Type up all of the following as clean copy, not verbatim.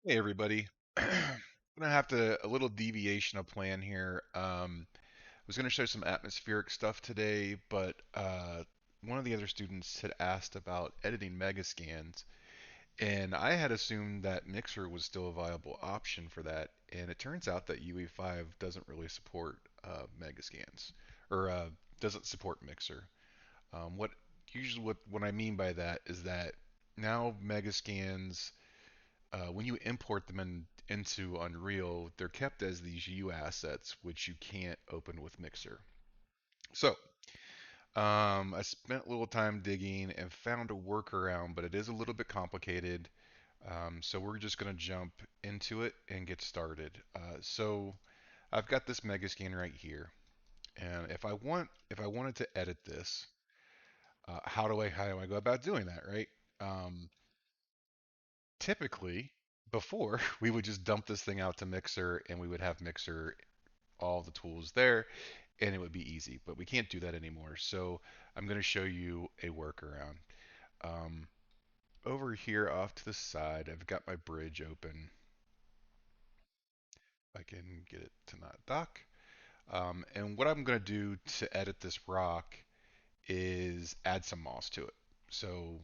Hey everybody. Gonna have to a little deviation of plan here. I was gonna show some atmospheric stuff today, but one of the other students had asked about editing Megascans, and I had assumed that Mixer was still a viable option for that, and it turns out that UE5 doesn't really support Megascans, or doesn't support Mixer. What I mean by that is that now Megascans when you import them into Unreal, they're kept as these U assets, which you can't open with Mixer. So, I spent a little time digging and found a workaround, but it is a little bit complicated. So we're just going to jump into it and get started. So I've got this Megascan right here, and if I wanted to edit this, how do I go about doing that, right? Um, Typically, before we would just dump this thing out to Mixer and we would have Mixer all the tools there and it would be easy, but we can't do that anymore. So I'm going to show you a workaround. Um, Over here off to the side, I've got my bridge open. I can get it to not dock. And what I'm going to do to edit this rock is add some moss to it. So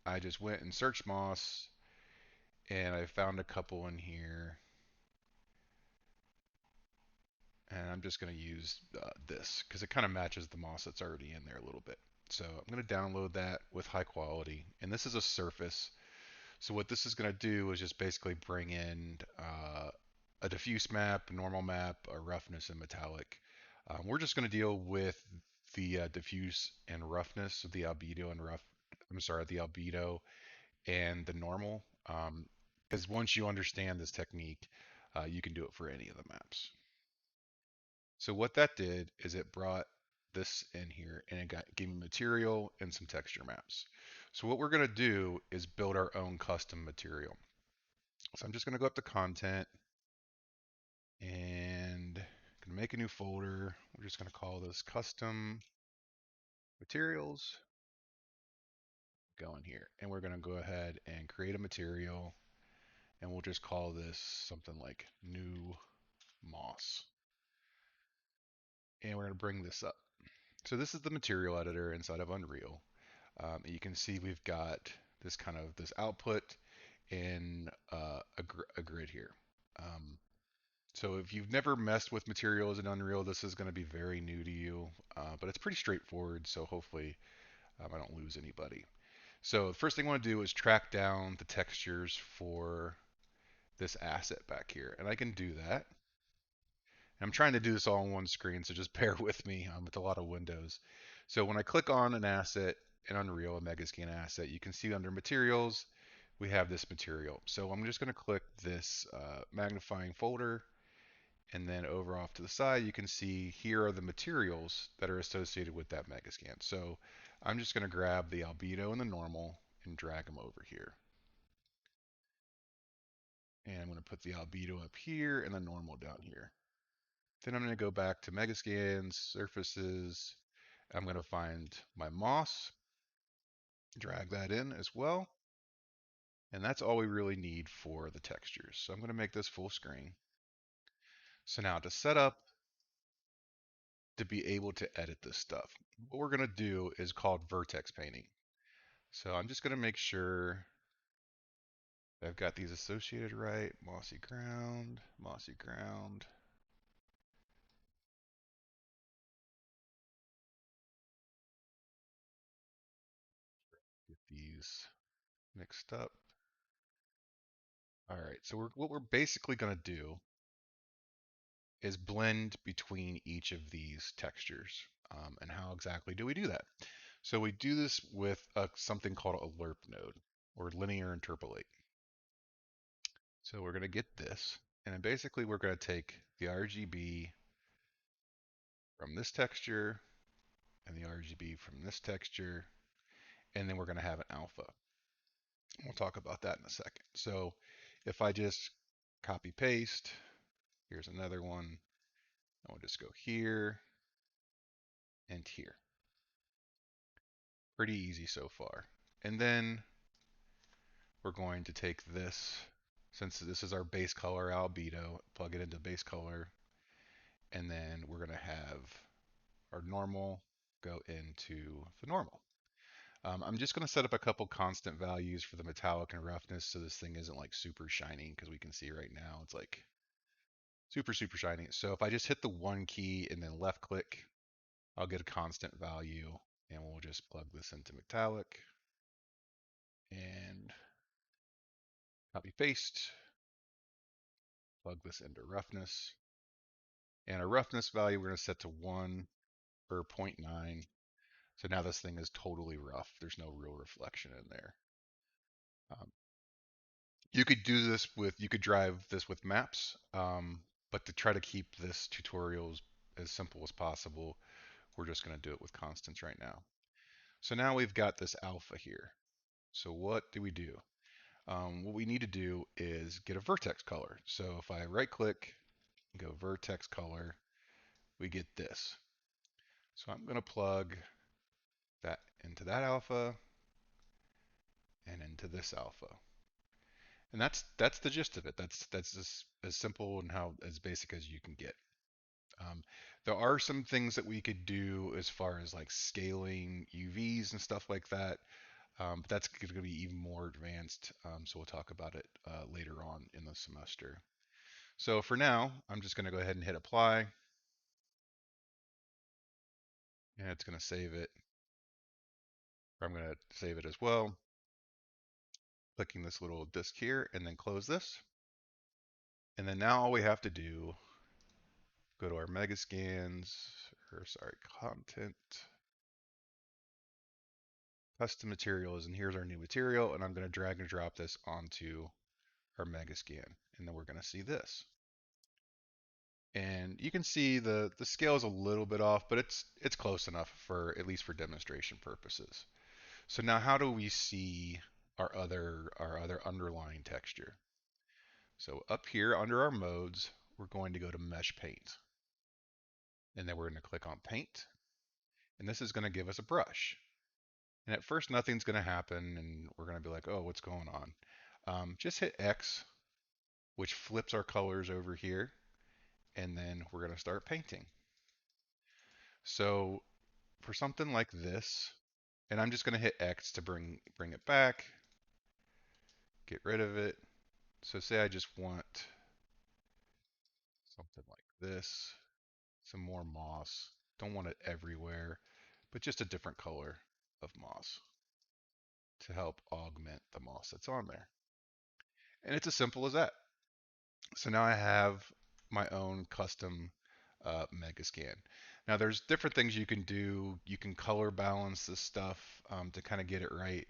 I just went and searched moss and I found a couple in here. And I'm just going to use this because it kind of matches the moss that's already in there a little bit. So I'm going to download that with high quality. And this is a surface. So what this is going to do is just basically bring in a diffuse map, a normal map, a roughness, and metallic. We're just going to deal with the diffuse and roughness of the albedo and rough. I'm sorry, the albedo and the normal. Because once you understand this technique, you can do it for any of the maps. So what that did is it brought this in here and gave me material and some texture maps. So what we're going to do is build our own custom material. So I'm just going to go up to content and going to make a new folder. We're just going to call this custom materials. Go in here and we're going to go ahead and create a material and we'll just call this something like new moss. And we're going to bring this up. So this is the material editor inside of Unreal. You can see we've got this output in a grid here. Um, so if you've never messed with materials in Unreal, this is going to be very new to you, but it's pretty straightforward. So hopefully I don't lose anybody. So the first thing I want to do is track down the textures for this asset back here, and I can do that. I'm trying to do this all on one screen, so just bear with me. It's a lot of windows. So when I click on an asset in Unreal, a Megascan asset, you can see under materials, we have this material. So I'm just going to click this magnifying folder, and then over off to the side, you can see here are the materials that are associated with that Megascan. So I'm just going to grab the albedo and the normal and drag them over here. And I'm going to put the albedo up here and the normal down here. Then I'm going to go back to Megascans, Surfaces. I'm going to find my moss, drag that in as well. And that's all we really need for the textures. So I'm going to make this full screen. So now to set up to be able to edit this stuff, what we're going to do is called Vertex Painting. So I'm just going to make sure I've got these associated right. Mossy ground, mossy ground. Get these mixed up. All right, so what we're basically going to do is blend between each of these textures. And how exactly do we do that? So we do this with something called a lerp node or linear interpolate. So we're going to get this, and then basically we're going to take the RGB from this texture and the RGB from this texture, and then we're going to have an alpha. We'll talk about that in a second. So if I just copy paste, here's another one, and we'll just go here and here. Pretty easy so far. And then we're going to take this. Since this is our base color albedo, plug it into base color, and then we're going to have our normal go into the normal. I'm just going to set up a couple constant values for the metallic and roughness so this thing isn't like super shiny because we can see right now it's like super, super shiny. So if I just hit the one key and then left click, I'll get a constant value and we'll just plug this into metallic and copy paste, plug this into roughness. And our roughness value we're going to set to 1 or zero point 0.9. So now this thing is totally rough. There's no real reflection in there. Um, you could do this with, you could drive this with maps, but to try to keep this tutorial as simple as possible, we're just going to do it with constants right now. So now we've got this alpha here. So what do we do? What we need to do is get a vertex color. So if I right click, go vertex color, we get this. So I'm going to plug that into that alpha and into this alpha. And that's the gist of it. That's as simple and how as basic as you can get. Um, there are some things that we could do as far as like scaling UVs and stuff like that, but that's going to be even more advanced. So we'll talk about it later on in the semester. So for now, I'm just going to go ahead and hit apply, and it's going to save it. Or I'm going to save it as well, clicking this little disk here, and then close this. And then now all we have to do, go to our Megascans, or sorry, content, custom materials, and here's our new material, and I'm going to drag and drop this onto our Megascan, and then we're going to see this. And you can see the scale is a little bit off, but it's close enough for at least for demonstration purposes. So now how do we see our other underlying texture? So up here under our modes, we're going to go to Mesh Paint. And then we're going to click on Paint. And this is going to give us a brush. And at first nothing's going to happen and we're going to be like, oh, what's going on? Just hit X, which flips our colors over here. And then we're going to start painting. So for something like this, and I'm just going to hit X to bring it back, get rid of it. So say I just want something like this, some more moss. Don't want it everywhere, but just a different color of moss to help augment the moss that's on there. And it's as simple as that. So now I have my own custom Megascan. Now there's different things you can do. You can color balance this stuff to kind of get it right.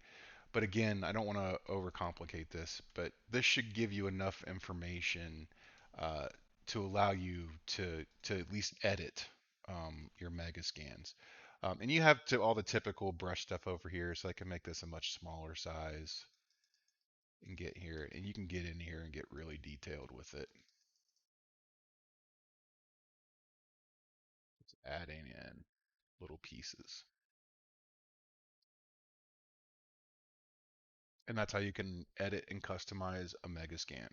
But again, I don't want to overcomplicate this, but this should give you enough information uh, to allow you to at least edit your Megascans. And you have all the typical brush stuff over here, so I can make this a much smaller size and get here, and you can get in here and get really detailed with it. It's adding in little pieces. And that's how you can edit and customize a Megascan.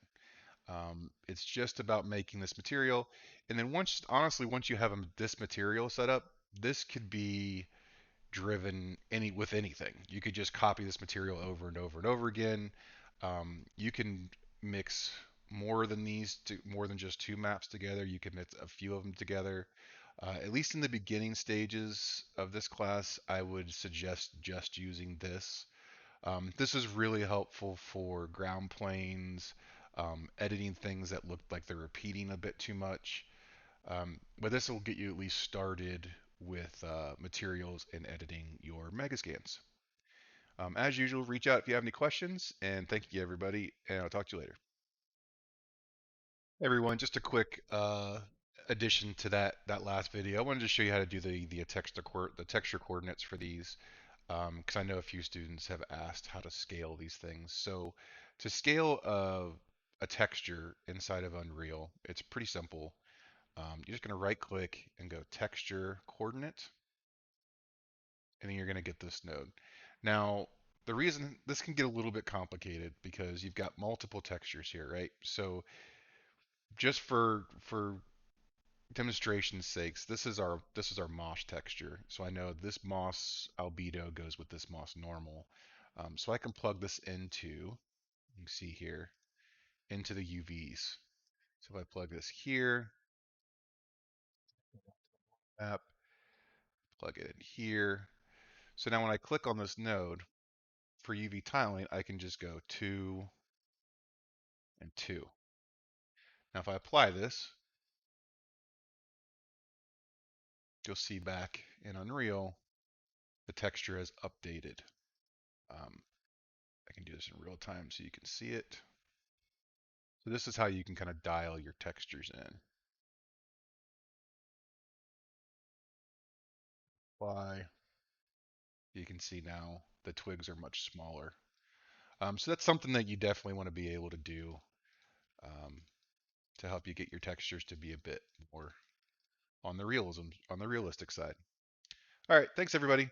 It's just about making this material. And then honestly, once you have this material set up, this could be driven with anything. You could just copy this material over and over and over again. You can mix more than just two maps together. You can mix a few of them together. At least in the beginning stages of this class, I would suggest just using this. This is really helpful for ground planes, editing things that look like they're repeating a bit too much. But this will get you at least started with materials and editing your Megascans. As usual, reach out if you have any questions, and thank you everybody, and I'll talk to you later. Hey, everyone, just a quick addition to that last video. I wanted to show you how to do the texture coordinates for these, because I know a few students have asked how to scale these things. So to scale a texture inside of Unreal, it's pretty simple. You're just going to right click and go texture coordinate, and then you're going to get this node. Now, The reason this can get a little bit complicated because you've got multiple textures here, right? So just for demonstration's sakes, this is our moss texture. So I know this moss albedo goes with this moss normal. So I can plug this into, you can see here, into the UVs. So if I plug this here, app, plug it in here. So now when I click on this node for UV tiling, I can just go 2 and 2. Now if I apply this, you'll see back in Unreal, the texture has updated. Um, I can do this in real time so you can see it. So this is how you can kind of dial your textures in. Apply. You can see now the twigs are much smaller. So that's something that you definitely want to be able to do um, to help you get your textures to be a bit more on the realistic side. All right, thanks everybody.